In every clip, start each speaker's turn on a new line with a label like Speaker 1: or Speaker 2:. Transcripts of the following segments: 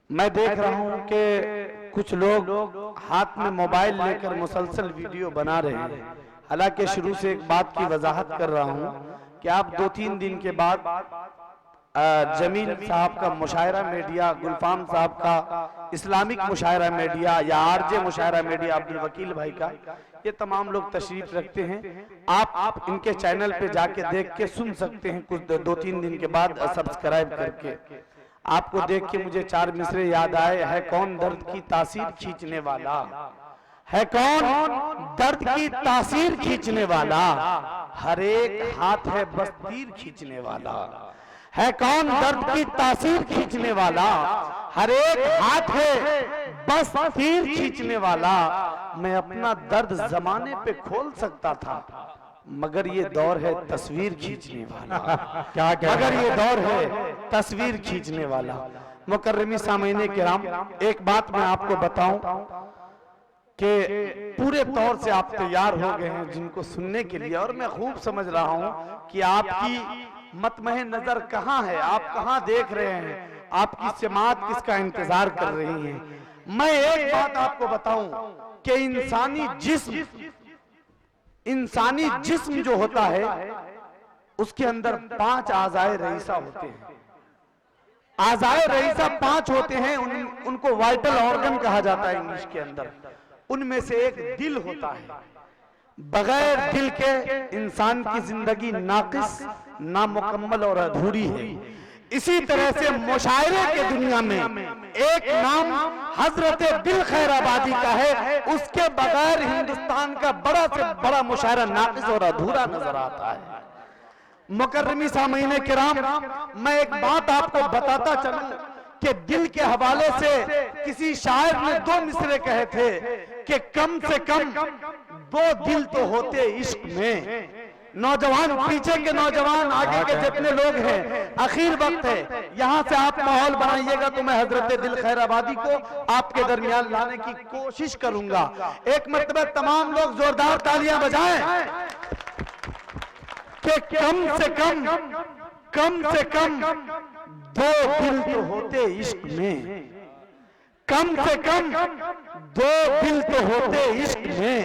Speaker 1: मैं देख रहा हूं कि कुछ लोग हाथ में मोबाइल लेकर मुसलसल वीडियो बना रहे हैं। हालांकि शुरू से एक बात की वजाहत कर रहा हूं कि आप 2-3 दिन के बाद जमील साहब का मुशायरा मीडिया, गुलफाम साहब का इस्लामिक मुशायरा मीडिया या आरजे मुशायरा मीडिया अब्दुल वकील भाई का, ये तमाम लोग तशरीफ रखते हैं। आप इनके चैनल पे जाके देख के सुन सकते हैं कुछ 2-3 दिन के बाद सब्सक्राइब करके। आपको देख के मुझे 4 मिसरे याद आए। है कौन दर्द की तासीर खींचने वाला, है कौन दर्द की तासीर खींचने वाला, हर एक हाथ है बस तीर खींचने वाला। है कौन दर्द की तासीर खींचने वाला, हर एक हाथ है बस तीर खींचने वाला। मैं अपना दर्द जमाने पे खोल सकता था, मगर ये दौर है तस्वीर खींचने वाला। क्या मगर ये दौर है तस्वीर खींचने वाला। मुकर्रमी सामीने किराम, एक बात मैं आपको बताऊं कि पूरे तौर से आप तैयार हो गए हैं जिनको सुनने के लिए, और मैं खूब समझ रहा हूं कि आपकी मतमहे नजर कहां है, आप कहां देख रहे हैं, आपकी समात किसका इंतजार कर रही है। मैं एक बात आपको बताऊं कि इंसानी जिस्म जो होता है उसके अंदर 5 आज़ाए रईसा होते हैं। आज़ाए रईसा 5 होते हैं, उनको वाइटल ऑर्गन कहा जाता है इंग्लिश के अंदर। उनमें से एक दिल होता है। बगैर दिल के इंसान की जिंदगी नाकिस, नामुकम्मल और अधूरी है। इसी तरह से मुशायरे के दुनिया में एक नाम हजरत दिल खैराबादी का है, उसके बगैर हिंदुस्तान का बड़ा से बड़ा मुशायरा नाकिस और अधूरा नजर आता है। मुकर्रमी सामीने किराम, मैं एक बात आपको बताता चलूं कि दिल के हवाले से किसी शायर ने 2 मिसरे कहे थे कि कम से कम 2 दिल तो होते इश्क में। नौजवान, पीछे के नौजवान, आगे के जितने लोग हैं, आखिर वक्त है, यहां से आप माहौल बनाइएगा तो मैं हजरत दिल खैराबादी को आपके दरमियान लाने की कोशिश करूंगा। एक मर्तबा तमाम लोग जोरदार तालियां बजाएं कि कम से कम 2 दिल तो होते इश्क में, कम से कम 2 दिल तो होते इश्क में,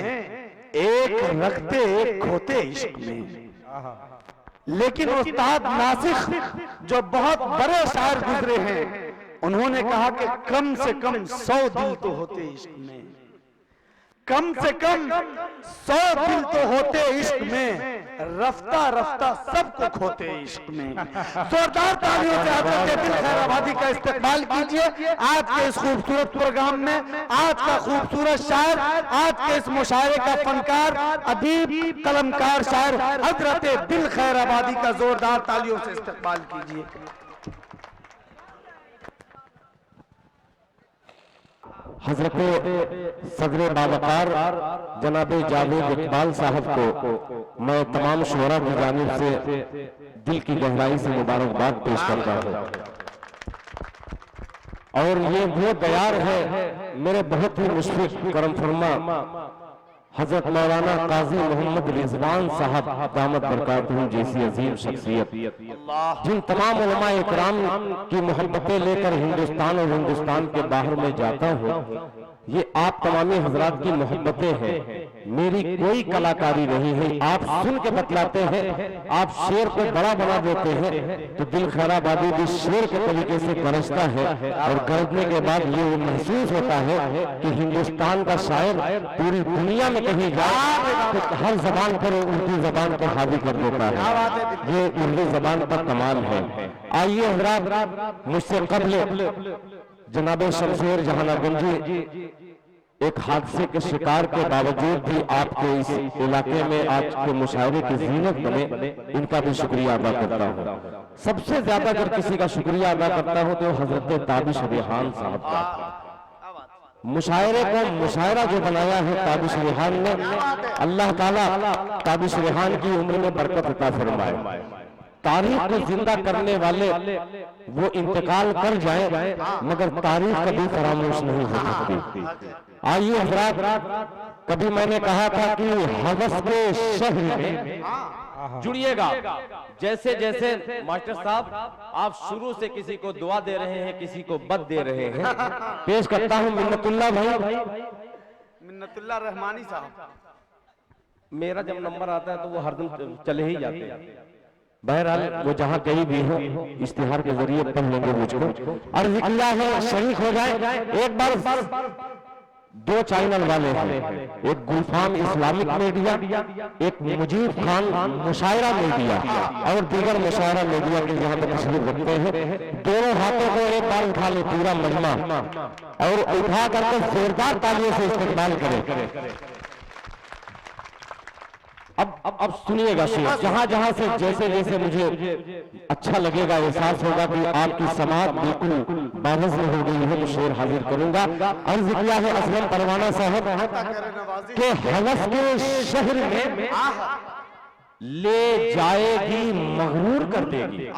Speaker 1: एक रखते एक खोते इश्क में। लेकिन उस्ताद नासिख जो बहुत बड़े शायर गुजरे हैं, उन्होंने कहा कि कम से कम 100 दिल तो होते इश्क में, कम से कम 100 दिल तो होते इश्क में, रफ्ता रफ्ता सबको खोते इश्क में। जोरदार तालियों से हजरत दिल खैराबादी का इस्तेमाल कीजिए आज के इस खूबसूरत प्रोग्राम में। आज का खूबसूरत शायर, आज के इस मुशायरे का फनकार, अदीब, कलमकार शायर हजरत दिल खैराबादी का जोरदार तालियों से इस्तेमाल कीजिए।
Speaker 2: हजरत सदर बावकार जनाब जावेद इकबाल साहब को मैं तमाम शुरा की जानिब से दिल की गहराई से मुबारकबाद पेश करता हूँ। और ये वो दयार है मेरे बहुत ही मुशफिक करम फरमा हजरत मौलाना काजी मोहम्मद रिजवान साहब दामत बरकातहू जैसी अजीम शख्सियत, जिन तमाम उलमा इकराम की मोहब्बतें लेकर हिंदुस्तान और हिंदुस्तान के बाहर में जाता हूँ। ये आप तमामी हजरात की मोहब्बतें हैं, मेरी कोई कलाकारी नहीं है। आप सुन के बतलाते हैं, आप शेर को बड़ा बना देते हैं, तो दिल खैराबादी भी शेर के तरीके से गरजता है, और गरजने के बाद ये महसूस होता है कि हिंदुस्तान का शायर पूरी दुनिया में कहीं जाए तो हर जबान पर उर्दू जबान को हावी कर देता है। ये उर्दू जबान का कमाल है। आइए हजरात, मुझसे कबल जनाब शमशेर जहानागंजी एक हादसे के शिकार के बावजूद भी आपके इस इलाके में आज के मुशायरे की जीनत बने, इनका भी शुक्रिया अदा करता हूँ। सबसे ज्यादा अगर किसी का शुक्रिया अदा करता हूँ तो हजरत ताबिश रेहान साहब का। मुशायरे को मुशायरा जो बनाया है ताबिश रेहान ने, अल्लाह ताला ताबिश रेहान की उम्र में बरकत अता फरमाए। तारीख को जिंदा करने वाले वो इंतकाल कर जाएं, मगर तारीख कभी फरामोश नहीं हो सकती। आइए हजरात, कभी मैंने कहा था कि हवस के शहर में
Speaker 3: जुड़िएगा। जैसे जैसे मास्टर साहब आप शुरू से किसी को दुआ दे रहे हैं, किसी को बद दे रहे हैं।
Speaker 2: पेश करता हूं मिन्नतुल्लाह भाई,
Speaker 1: मिन्नतुल्लाह रहमानी साहब।
Speaker 2: मेरा जब नंबर आता है तो वो हरदम चले ही जाते हैं। बहरहाल वो जहाँ कहीं भी हो इश्तिहार के जरिए पढ़ लेंगे मुझको। अर्ज किया है शरीक हो जाए। एक बार दो चैनल वाले हैं, एक गुलफाम इस्लामिक मीडिया, एक मुजीब खान मुशायरा मीडिया और दीगर मुशायरा मीडिया के यहाँ पे तशरीफ रखते हैं। दोनों हाथों को एक बार उठा ले पूरा मजमा और उठा करके जोरदार तालियों से इस्तेमाल करें। अब सुनिएगा शेर, जहां जहां से जैसे जैसे मुझे अच्छा लगेगा, एहसास होगा कि आपकी समाज बिल्कुल बावज में हो गई है, तो शेर हाजिर करूंगा। अर्ज किया है असलम परवाना साहब के हवस के शहर में ले जाएगी मगरूर कर देगी।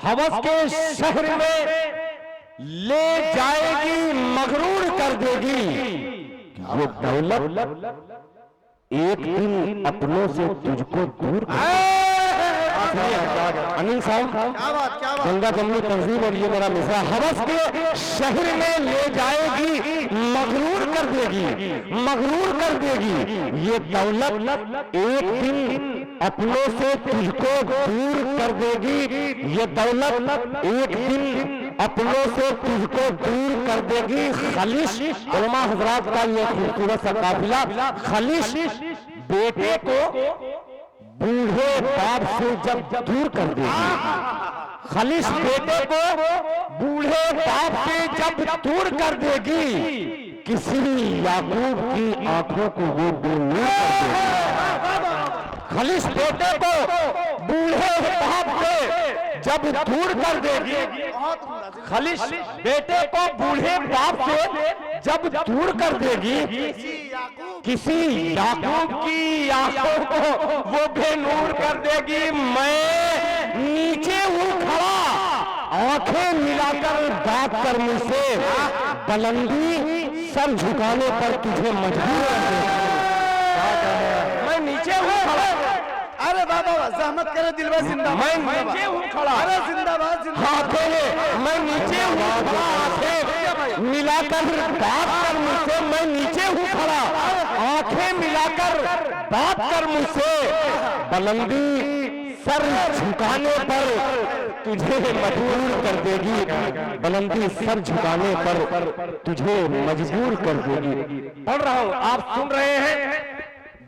Speaker 2: हवस के शहर में ले जाएगी मगरूर कर देगी। ये दौलत एक दिन अपनों से तुझको दूर अनिल साहब, गंगा जमनी तहजीब और ये मेरा मिसरा, हवस के शहर में ले जाएगी मगरूर कर देगी, मगरूर कर देगी। ये दौलत एक दिन अपनों से तुझको दूर कर देगी। ये दौलत एक दिन अपनों से तुझको दूर कर देगी। खलिश उलमा हजरात का ये खूबसूरत सा काफिला, खलिश बेटे को बूढ़े बाप से जब दूर कर देगी, खलिश बेटे को बूढ़े बाप से जब दूर कर देगी, किसी याकूब की आंखों को वो बेनूर कर देगी। खलिश बेटे को बूढ़े बाप से जब दूर कर देगी, खलिश बेटे को बूढ़े बाप से जब दूर कर देगी, किसी याकूब की आंखों को वो बेनूर कर देगी। मैं नीचे हूँ खड़ा, आंखें मिलाकर बात कर मुझसे, बुलंदी सर झुकाने पर तुझे मजबूर कर देगी। मैं नीचे हूँ खड़ा,
Speaker 1: अरे बाबा जहमत करे दिलवा जिंदाबाद।
Speaker 2: मैं नीचे हूँ खड़ा,
Speaker 1: अरे जिंदाबाद जिंदाबाद।
Speaker 2: मैं नीचे हूँ खड़ा, मिलाकर बात कर मुझसे, मैं नीचे हूँ खड़ा, आंखें मिलाकर बात कर मुझसे, बुलंदी सर झुकाने पर तुझे मजबूर कर देगी, बुलंदी सर झुकाने पर तुझे मजबूर कर देगी। पढ़ रहा हूँ, आप सुन रहे हैं।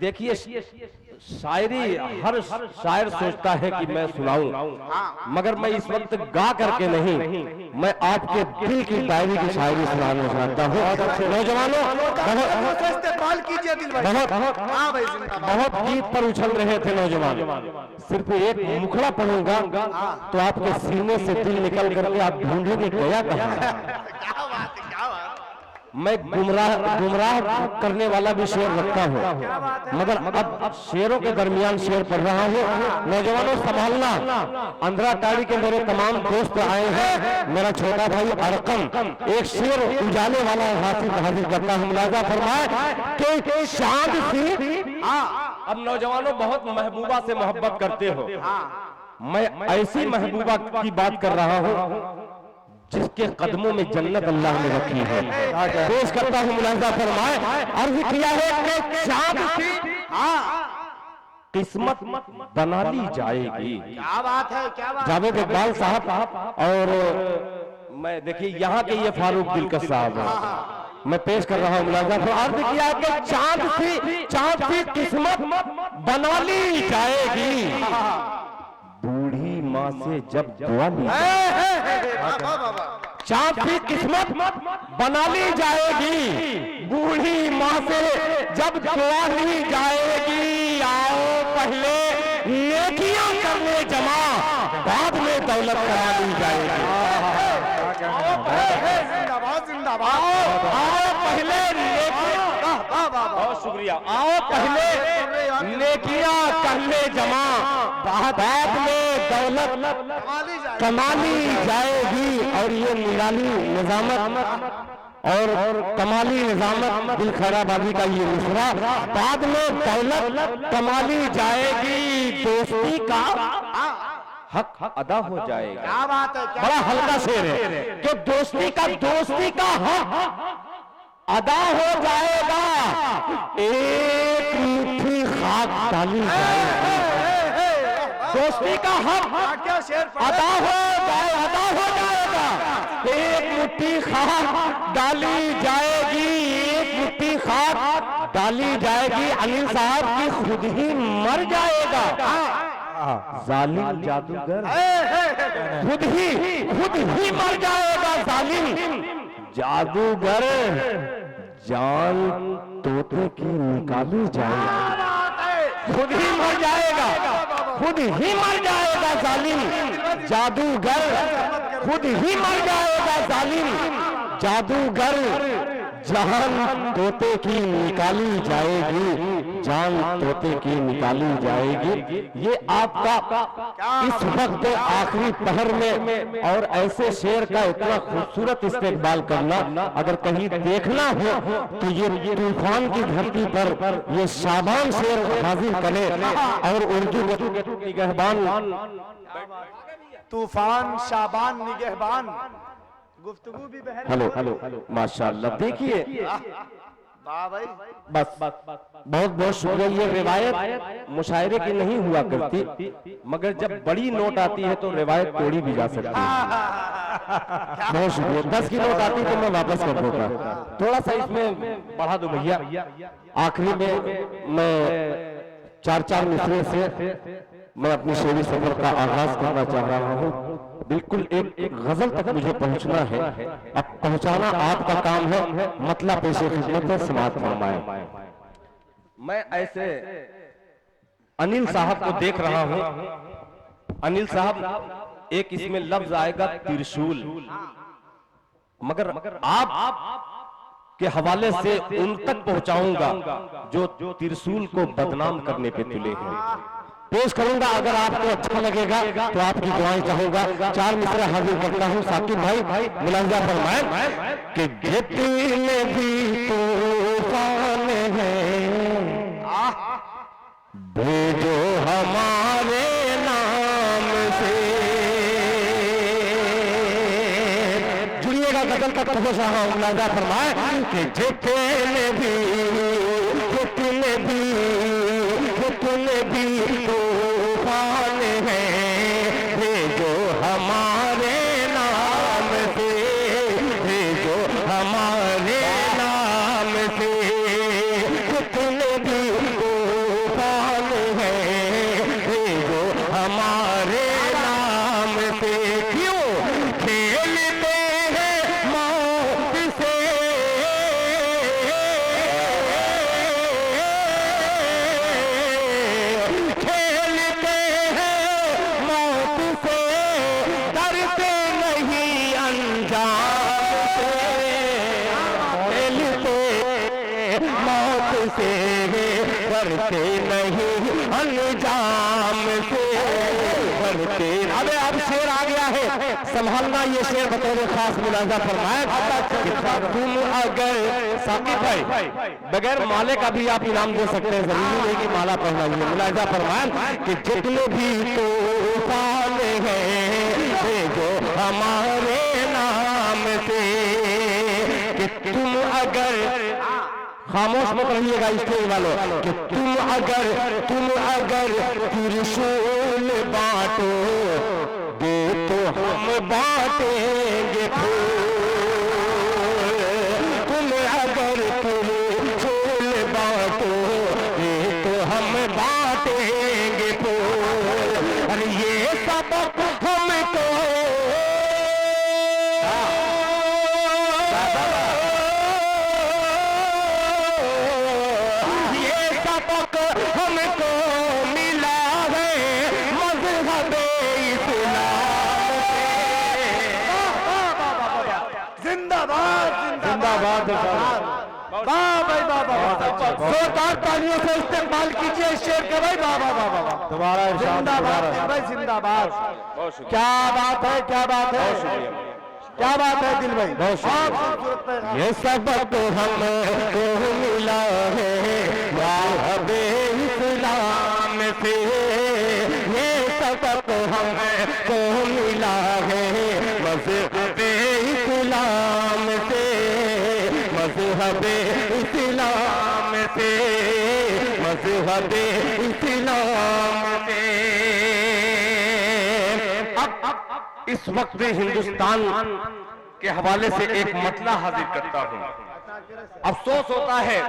Speaker 2: देखिए शायरी हर शायर सोचता है कि मैं सुनाऊं, मगर मैं इस वक्त गा करके नहीं, मैं आपके दिल की डायरी की शायरी सुनाना चाहता हूँ। नौजवानों बहुत गीत पर उछल रहे थे नौजवान, सिर्फ एक मुखड़ा पढ़ूंगा तो आपके सीने से दिल निकल करके आप ढूंढेंगे गया कहाँ। मैं गुमराह करने वाला भी शेर रखता हूँ, मगर अब शेरों के दरमियान शेर पढ़ रहा हूँ। नौजवानों संभालना, अंधरा टाड़ी के मेरे तमाम दोस्त आए हैं, मेरा छोटा भाई अरकम एक शेर उजाले वाला हाजिर करता हूँ। मुलाजा फरमाए कि चांद सी। अब नौजवानों बहुत महबूबा से मोहब्बत करते हो, मैं ऐसी महबूबा की बात कर रहा हूँ जिसके कदमों में जन्नत अल्लाह ने रखी है। पेश करता हूँ मुलाजा फरमाए। अर्ज किया है कि चांद सी किस्मत बना ली जाएगी।
Speaker 1: क्या बात है, क्या बात।
Speaker 2: जावेद इकबाल साहब और मैं देखिए यहाँ के ये फारूक दिलकश साहब हैं, मैं पेश कर रहा हूँ मुलाजा फरमाए। अर्ज किया है कि चांद सी किस्मत बना ली जाएगी, बूढ़ी माँ से जब दुआ ली, चांद की किस्मत बना ली जाएगी, बूढ़ी माँ से जब दुआ ली जाएगी। आओ पहले नेकियां करने जमा, बाद में दौलत करा ली जाएगी।
Speaker 1: जिंदाबाद जिंदाबाद।
Speaker 2: आओ पहले नेकियां
Speaker 3: शुक्रिया। आओ पहले नेकियां कर ले जमा, बाद में दौलत कमाली जाएगी। और ये निराली निजामत और कमाली निजामत दिल खैराबादी का ये मिसरा, बाद में दौलत कमाली जाएगी, दोस्ती का हक अदा हो जाएगा।
Speaker 1: क्या बात है, क्या
Speaker 3: बड़ा हल्का शेर है कि दोस्ती का हक अदा हो जाएगा, एक मुट्ठी खाक डाली जाएगी। दोस्ती का हक
Speaker 1: क्या शेर
Speaker 3: अदा हो जाएगा, एक मुट्ठी खाक डाली जाएगी, एक मुट्ठी खाक डाली जाएगी। अनिल साहब की खुद ही मर जाएगा जालिम जादूगर, खुद ही मर जाएगा जालिम जादूगर, जान तोते की निकाली जाएगी। खुद ही मर जाएगा जालिम जादूगर, खुद ही मर जाएगा जालिम जादूगर, जान तोते की निकाली जाएगी, जान तोते की निकाली जाएगी। ये आपका इस वक्त आखिरी पहर में और ऐसे शेर का इतना खूबसूरत इस्तेकबाल करना, अगर कहीं देखना हो तो ये तूफान की धरती पर ये शाबान शेर हाजिर करे। और उर्दू के निगहबान
Speaker 1: तूफान शाबान निगहबान गुफ्तगू भी बहन।
Speaker 3: हेलो माशाल्लाह, देखिए
Speaker 1: वाह भाई,
Speaker 3: बस बहुत बहुत शुक्रिया। ये रिवायत मुशायरे की नहीं हुआ करती, मगर जब बड़ी नोट आती है तो रिवायत तोड़ी भी जा सकती है। बहुत शुक्रिया। 10 की नोट आती तो मैं वापस कर देता, थोड़ा सा इसमें बढ़ा दो भैया। आखिरी में मैं 4-4 मिसरे से मैं अपनी शेरी सफर का आगाज करना चाह रहा हूँ। बिल्कुल एक गजल तक मुझे पहुंचना है, अब पहुंचाना आपका काम है, मतलब पेशे खिदमत है, समात फरमाए। मैं ऐसे अनिल साहब को देख रहा हूं। अनिल साहब, एक इसमें लफ्ज आएगा त्रिशूल, मगर आप के हवाले से उन तक पहुंचाऊंगा जो त्रिशूल को बदनाम करने पे तुले हैं। पेश करूंगा, अगर आपको अच्छा लगेगा तो आपकी दुआएं चाहूंगा। 4 मिसरे हाजिर करता हूं। साकिब भाई मुलाजा फरमाए कि जितने भी तूफान हैं भेजो हमारे नाम से। जुड़िएगा गजल का तफसा मुलाजा फरमाए कि जितने भी तूफान हैं भेजो हमारे नाम से, भेजो हमारे नाम से। जितने भी तूफान हैं भेजो हमारे नाम से। क्यों खेलते हैं मौत से, डरते नहीं अंजाम से, डरते। अब शेर आ गया है, संभालना ये शेर बतौर खास मुलाजा फरमाए। तुम अगर साकिब भाई बगैर माले का भी आप इनाम दे सकते हैं, जरूरी नहीं कि माला पहना हुआ। मुलाजा फरमाए कि जितने भी तूफान हैं जो हमारे नाम से, कि तुम अगर खामोश मत रहिएगा स्टेज वालों, कि तुम अगर त्रिशूल बांटो दे तो हम बांटेंगे फूल। तुम अगर त्रिशूल बांटो दे तो हम बांटेंगे फूल। अरे ये सबक हमको मिला है मज़हब इस्लाम से।
Speaker 1: जिंदाबाद
Speaker 3: जिंदाबाद।
Speaker 1: वाह भाई वाह वाह, जोरदार तालियों से इस्तेमाल कीजिए इस शेर का भाई, वाह वाह वाह वाह वाह।
Speaker 2: दोबारा
Speaker 1: जिंदाबाद दिल भाई जिंदाबाद। क्या बात है, क्या बात है, क्या बात है दिल भाई, बहुत खूबसूरत पैगाम।
Speaker 2: ये सबक हमको मिला है वाहबे इस्लाम से, ये सबक हमको मिला है मज़हबे इस्लाम से, मज़हबे इस्लाम से, मज़हबे इस्लाम से। अब इस वक्त हिंदुस्तान के हवाले से एक मतला हाजिर करता हूं। अफसोस होता है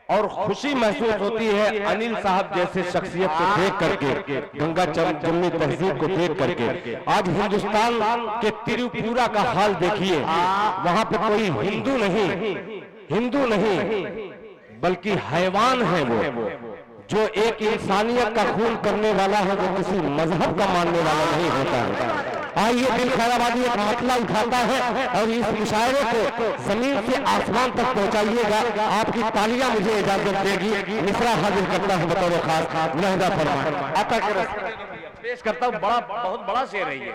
Speaker 2: और खुशी महसूस होती है अनिल साहब जैसे शख्सियत को देख करके, गंगा जमुनी तहजीब को देख करके। आज हिंदुस्तान के त्रिपुरा का हाल देखिए, वहां पे कोई हिंदू नहीं बल्कि हैवान है वो, जो एक इंसानियत का खून करने वाला है, वो किसी मजहब का मानने वाला नहीं होता है। आइए दिल खैराबादी एक मतला उठाता है और इस मुशायरे को जमीन से आसमान तक पहुंचाइएगा। आपकी तालियां मुझे इजाजत देगी। मिसरा हाजिर करता हूं बतौर खास मुलाहिदा फरमान आता पेश करता हूं। बहुत बड़ा शेर है ये,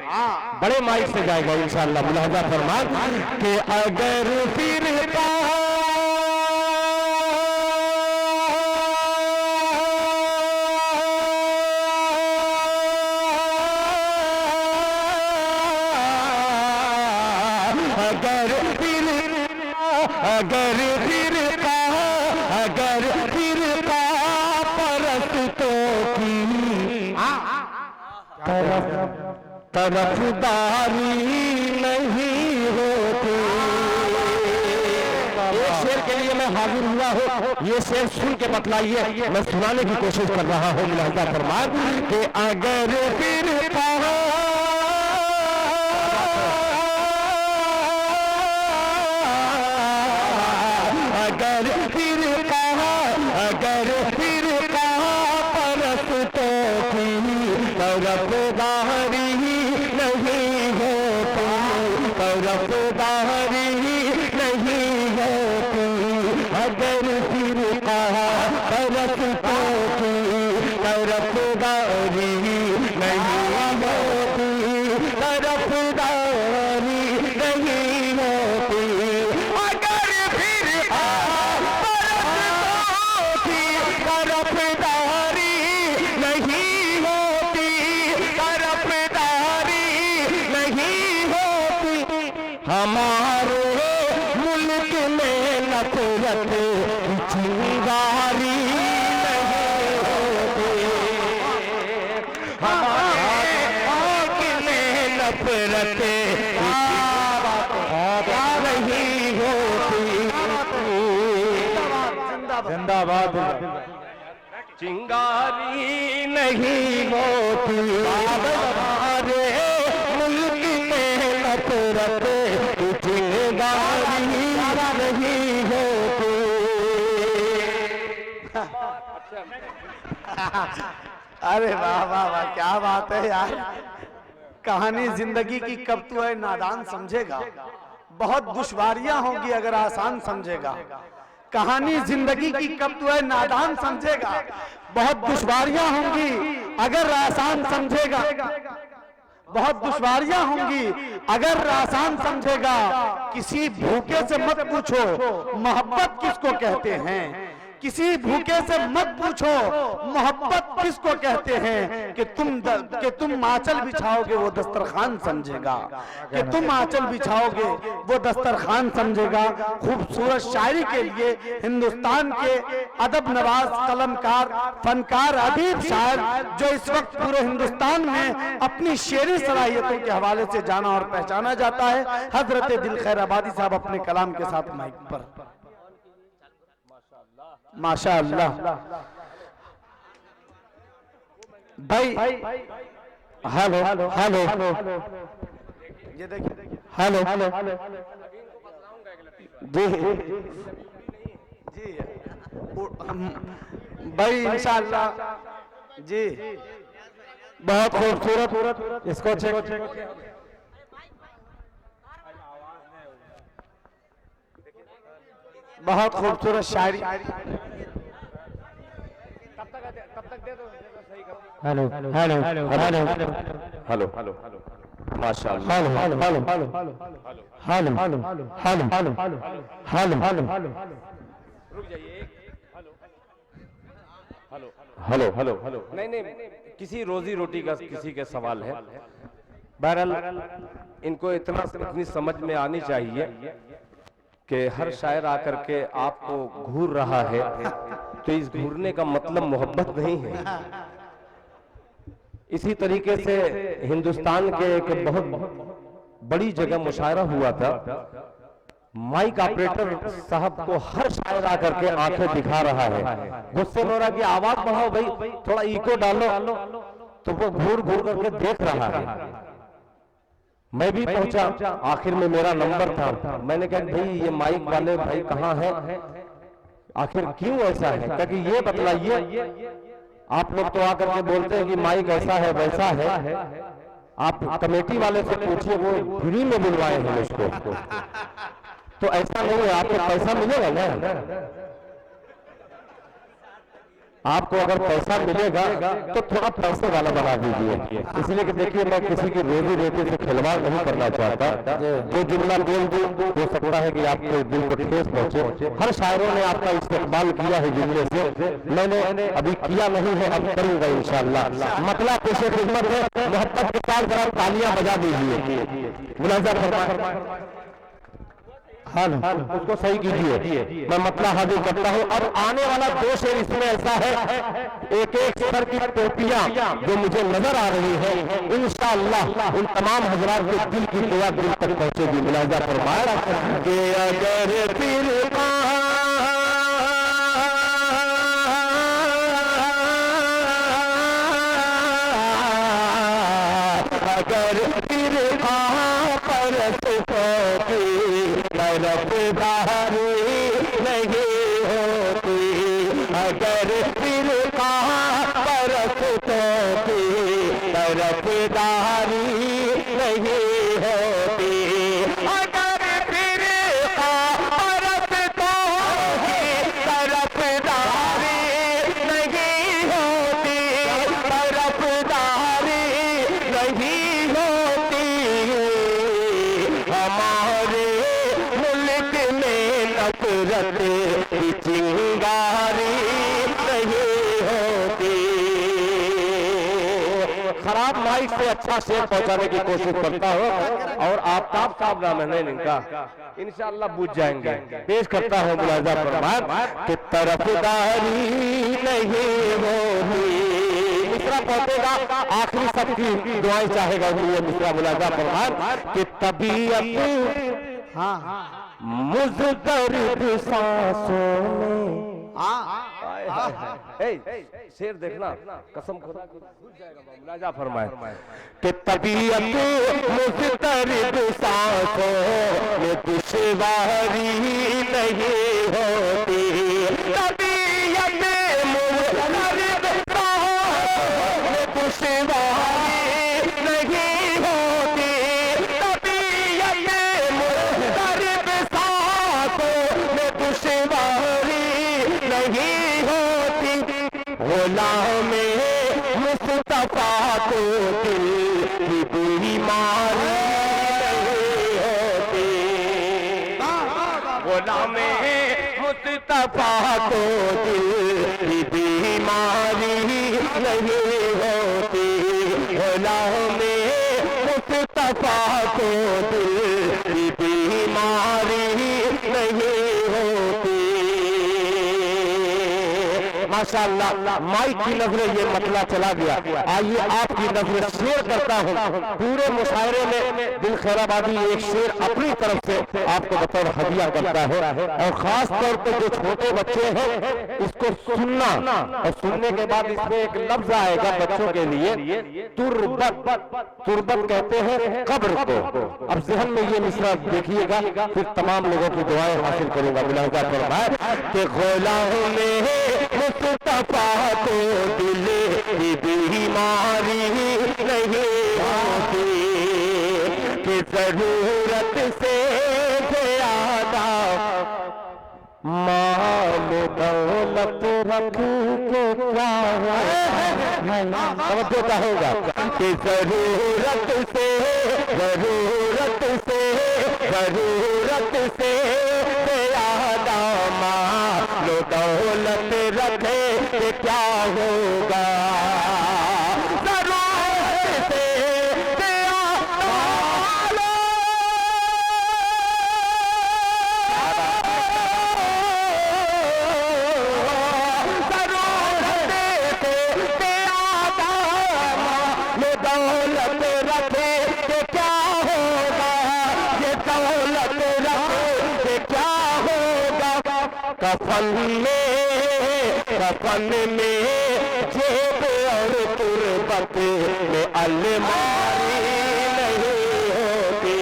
Speaker 2: बड़े माइक से जाएगा इंशाअल्लाह। मुलाहिदा फरमान कि अगर फिर अगर फिर परस्तों की तरफदारी नहीं होती। एक शेर के लिए मैं हाजिर हुआ हूँ, ये शेर सुन के बतलाइए, मैं सुनाने की कोशिश कर रहा हूँ। मुलाहिदा फरमान कि अगर फिर तरफदारी नहीं होती, तरफदारी नहीं होती। अगर फिर कहा परस्तों की तरफदारी नहीं होती, तरफदारी नहीं होती। अगर फिर परस्तों की तरफदारी नहीं हमारे मुल्क में नफरत चिंगारी नहीं होती, हमारे मुल्क में नफरत नहीं होती। जिंदाबाद चिंगारी नहीं होती, हमारे मुल्क में नफरत नहीं होती।
Speaker 1: अरे वाह वाह वाह, क्या बात है यार। कहानी जिंदगी की कब तू है नादान समझेगा, बहुत दुश्वारियां होंगी अगर आसान समझेगा। कहानी जिंदगी की कब तू है नादान समझेगा, बहुत दुश्वारियां होंगी अगर आसान समझेगा, बहुत दुश्वारियां होंगी अगर आसान समझेगा। किसी भूखे से मत पूछो मोहब्बत किसको कहते हैं, किसी भूखे से मत पूछो मोहब्बत किसको कहते हैं। कि तुम आंचल बिछाओगे वो दस्तरखान समझेगा, कि तुम आंचल बिछाओगे वो दस्तरखान समझेगा। खूबसूरत शायरी के लिए हिंदुस्तान के अदब नवाज कलमकार फनकार अदीब शायर, जो इस वक्त पूरे हिंदुस्तान में अपनी शेरी सलाहियतों के हवाले से जाना और पहचाना जाता है, हजरत दिल खैराबादी साहब अपने कलाम के साथ माइक पर। माशाअल्लाह भाई, हेलो हेलो ये देखिए, हेलो जी जी भाई इंशाअल्लाह जी, बहुत खूबसूरत। इसको चेक बहुत खूबसूरत शायरी।
Speaker 2: Hello hello hello hello hello hello माशाअल्लाह hello hello hello hello hello hello hello hello hello hello
Speaker 3: रुक जाइए।
Speaker 2: हेलो हेलो हेलो
Speaker 3: नहीं, किसी रोजी रोटी का किसी के सवाल है। बहरहाल इनको इतनी समझ में आनी चाहिए कि हर शायर आकर के आपको घूर रहा है तो इस घूरने का मतलब मोहब्बत नहीं है। इसी तरीके से हिंदुस्तान के एक बहुत बड़ी जगह मुशायरा हुआ था। माइक ऑपरेटर साहब को हर शायर आकर के आंखें दिखा रहा है, गुस्से में हो रहा कि आवाज बढ़ाओ भाई, थोड़ा इको डालो, तो वो घूर घूर करके देख रहा है। मैं भी पहुंचा, आखिर में मेरा नंबर था। मैंने कहा भाई ये माइक वाले भाई कहाँ हैं, आखिर क्यों ऐसा है? क्योंकि ये बतलाइए, आप लोग तो आकर के बोलते हैं कि माइक ऐसा है वैसा है, आप कमेटी वाले से पूछिए, वो फ्री में बुलवाए हैं उसको। तो ऐसा नहीं है, आपको पैसा मिलेगा ना। आपको अगर पैसा मिलेगा तो थोड़ा पैसे वाला बना दीजिए, इसलिए कि देखिए मैं किसी की रोजी रोटी से खिलवाड़ नहीं करना चाहता। जो जुमला बोल दूं हो सकता है कि आपके दिल को ठेस पहुंचे। हर शायरों ने आपका इस्तेमाल किया है जुमले से, मैंने अभी किया नहीं है, अब करूंगा इंशाअल्लाह। मतलब पेशे खिदमत है, मोहब्बत के साथ जरा तालियां बजा दीजिए। मुलाजा फरमाए, हेलो उसको सही कीजिए। मैं मतला हाजिर करता हूँ। अब आने वाला 2 शेर इसमें ऐसा है, एक एक सर की टोपियां जो मुझे नजर आ रही है, इंशाअल्लाह उन तमाम हजरात के दिल की दुआ दिल तक पहुंचेगी। मुलाजा फरमाया कि अगर फिर तरफदारी नहीं होती, अगर फिर परस्तों की तरफदारी नहीं होती, अगर फिर परस्तों की तरफदारी नहीं होती, तरफदारी नहीं होती, हमारे मुल्क में नफरत की चिंगारी नहीं होती। खराब माइक से अच्छा शेर पहुंचाने की कोशिश करता हूं, और आफ्ताब साहब नाम है इनका, इंशाअल्लाह बुझ जाएंगे। पेश करता हूं मुलाजा फरमाए कि तरफदारी नहीं होती। मिसरा पहुंचेगा, आखिरी सबकी दुआएं चाहेगा ये मिसरा। मुलाजा फरमाए कि तबीयत मुज़दरिब सांसों में, शेर देखना, कसम खुदा की भूल जाएगा। मुलाजा फरमाए कि तबीयत मुज़दरिब सांसों में दुश्वारी नहीं होती, तबीयत मुज़दरिब सांसों में दुश्वारी नहीं होती, तबीयत मुज़दरिब सांसों में दुश्वारी नहीं होती, गुलाम मुस्तफा को दिल की बीमारी नहीं होती, गुलाम मुस्तफा को दिल की बीमारी नहीं होती, गुलाम मुस्तफा को दिल की बीमारी नहीं होती। माशाअल्लाह माइक की नजरें ये मतला चला गया। आइए आपकी नजरें शेर करता हूँ। पूरे मुशायरे में दिल खैराबादी एक शेर अपनी तरफ से आपको बतौर हदिया करता है, और खास तौर पे जो छोटे बच्चे हैं इसको सुनना, और सुनने के बाद इसमें एक लफ्ज आएगा बच्चों के लिए, तुरबत। तुरबत कहते हैं कब्र को। अब जहन में ये मिसरा देखिएगा, फिर तमाम लोगों की दुआएं हासिल करूंगा। मुलाजा फरमाए कि गुलाम में मुस्तफा को दिल की बीमारी नहीं होती, कि जरूरत से ज्यादा
Speaker 2: माल दौलत रख के क्या तवज्जो चाहेगा कि जरूरत से ज्यादा माल दौलत रखे कि क्या होगा जरूरत से दौलत रखे के क्या होगा, ये दौलत रखे के क्या होगा। कफन में जेब और तुरबत में अलमारी नहीं होती।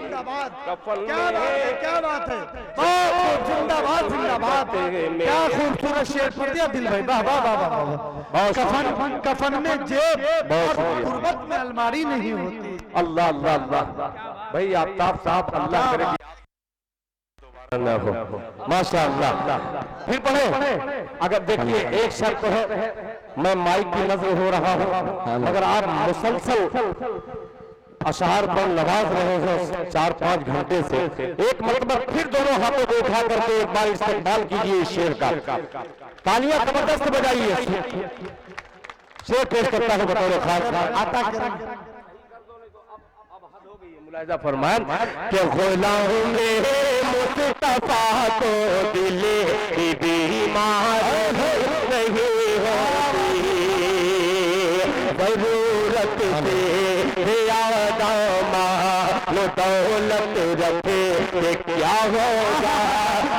Speaker 1: क्या बात है जिंदाबाद जिंदाबाद। क्या खूबसूरत शेर पढ़ दिया दिल भाई, वाह वाह वाह वाह। कफन में जेब और तुरबत में अलमारी नहीं होती।
Speaker 3: अल्लाह अल्लाह अल्लाह। भाई आफ्ताब साहब अल्लाह करे माशाअल्लाह। फिर पढ़े। अगर देखिए एक शर्त है, मैं माइक की नजर हो रहा हूँ, मगर आप मुसलसल अशआर पर नवाज रहे हैं 4-5 घंटे से। एक मतलब फिर दोनों हाथों को उठा करके एक बार इस्तेमाल कीजिए इस शेर का। तालियां जबरदस्त बजाइए। शेर पेश करता है बतौर खास आता मुलाहिजा फरमान कि गुलाम में मुस्तफा को दिले की बीमार नहीं होती। जरूरत से ज्यादा माल दौलत रखे कि क्या होगा।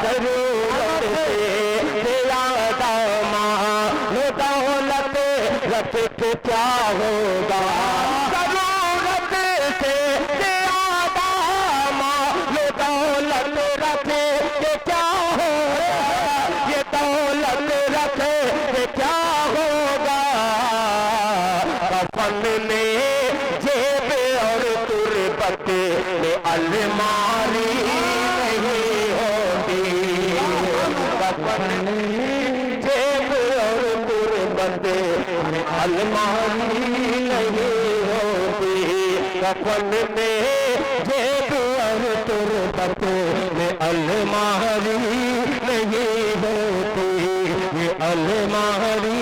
Speaker 3: जरूरत से ज्यादा माल दौलत रखे कि क्या होगा। जरूरत से ज्यादा माल दौलत रखे कि क्या होगा। ये दौलत रखे कि क्या होगा। कफन में जेब और तुरबत में अलमारी नहीं होती। कफन में जेब और तुरबत में अलमारी नहीं होती। कफन में जेब और तुरबत में अलमारी नहीं होती। ये अलमारी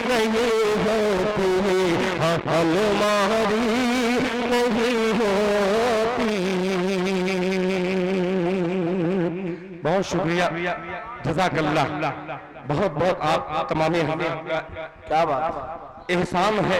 Speaker 3: नहीं होती, अलमारी नहीं होती। बहुत शुक्रिया, जज़ाकल्लाह। बहुत बहुत आप तमाम क्या बात एहसान है